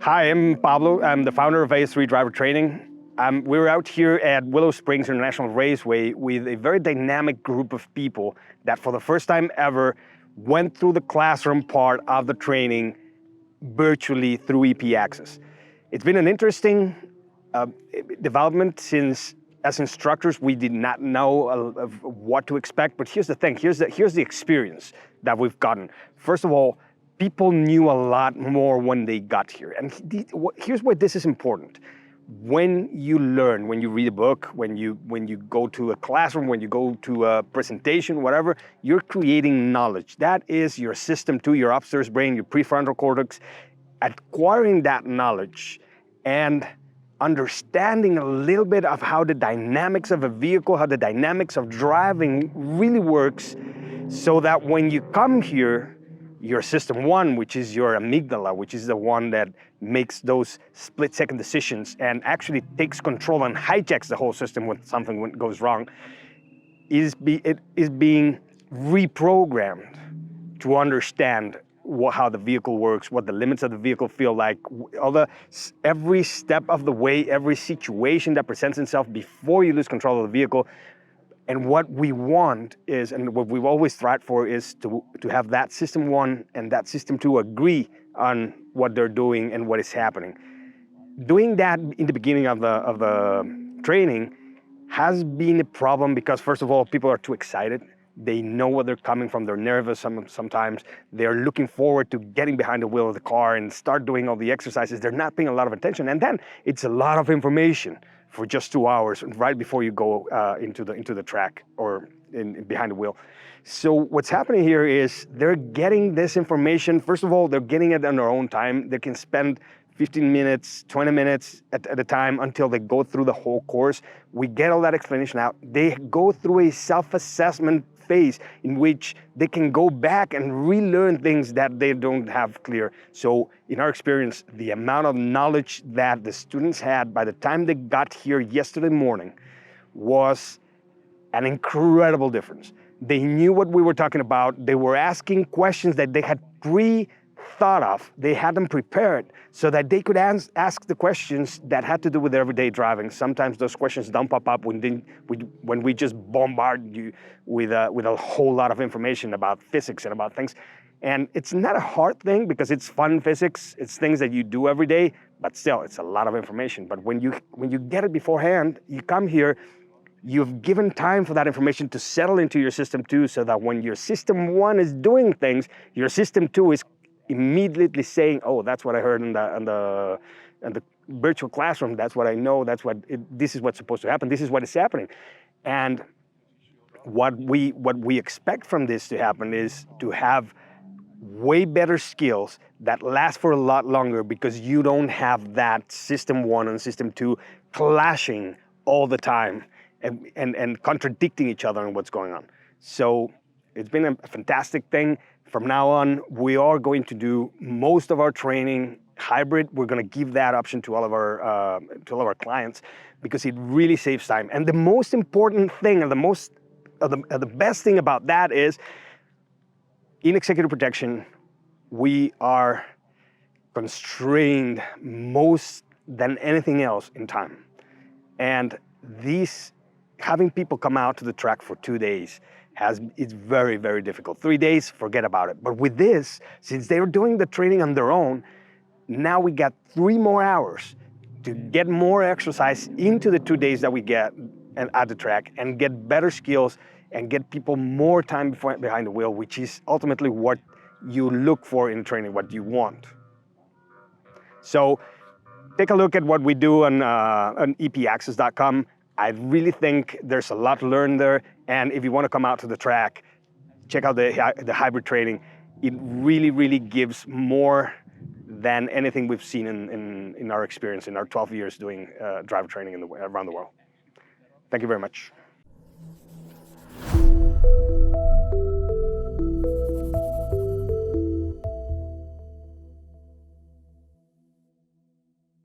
Hi, I'm Pablo. I'm the founder of AS3 Driver Training. We're out here at Willow Springs International Raceway with a very dynamic group of people that for the first time ever went through the classroom part of the training virtually through EP Access. It's been an interesting development since as instructors we did not know of what to expect, but here's the thing, here's the experience that we've gotten. First of all, people knew a lot more when they got here, and here's why this is important. When you learn, when you read a book, when you go to a classroom, when you go to a presentation, whatever, you're creating knowledge. That is your system 2, your upstairs brain, your prefrontal cortex, acquiring that knowledge and understanding a little bit of how the dynamics of a vehicle, how the dynamics of driving really works, so that when you come here, your system 1, which is your amygdala, which is the one that makes those split-second decisions and actually takes control and hijacks the whole system when something goes wrong, is being reprogrammed to understand how the vehicle works, what the limits of the vehicle feel like, every step of the way, every situation that presents itself before you lose control of the vehicle. And what we want is, and what we've always tried for, is to have that system 1 and that system 2 agree on what they're doing and what is happening. Doing that in the beginning of the training has been a problem because, first of all, people are too excited. They know where they're coming from. They're nervous sometimes. They're looking forward to getting behind the wheel of the car and start doing all the exercises. They're not paying a lot of attention. And then it's a lot of information for just 2 hours right before you go into the track or behind the wheel. So what's happening here is they're getting this information. First of all, they're getting it on their own time. They can spend 15 minutes, 20 minutes at a time until they go through the whole course. We get all that explanation out. They go through a self-assessment phase in which they can go back and relearn things that they don't have clear. So in our experience, the amount of knowledge that the students had by the time they got here yesterday morning was an incredible difference. They knew what we were talking about. They were asking questions that they had thought of. They had them prepared so that they could ask the questions that had to do with everyday driving. Sometimes those questions don't pop up when we just bombard you with a whole lot of information about physics and about things. And it's not a hard thing because it's fun physics. It's things that you do every day, but still, it's a lot of information. But when you get it beforehand, you come here, you've given time for that information to settle into your system 2 so that when your system 1 is doing things, your system 2 is immediately saying, oh, that's what I heard in the virtual classroom. That's what I know. This is what's supposed to happen. This is what is happening. And what we expect from this to happen is to have way better skills that last for a lot longer because you don't have that system 1 and system 2 clashing all the time and contradicting each other on what's going on. So it's been a fantastic thing. From now on, we are going to do most of our training hybrid. We're going to give that option to all of our clients because it really saves time. And the most important thing, and the best thing about that is, in executive protection, we are constrained most than anything else in time. And having people come out to the track for 2 days it's very, very difficult. 3 days, forget about it. But with this, since they're doing the training on their own, now we got 3 more hours to get more exercise into the 2 days that we get at the track and get better skills and get people more time behind the wheel, which is ultimately what you look for in training, what you want. So take a look at what we do on epaccess.com. I really think there's a lot to learn there. And if you want to come out to the track, check out the hybrid training. It really, really gives more than anything we've seen in our experience in our 12 years doing driver training around the world. Thank you very much.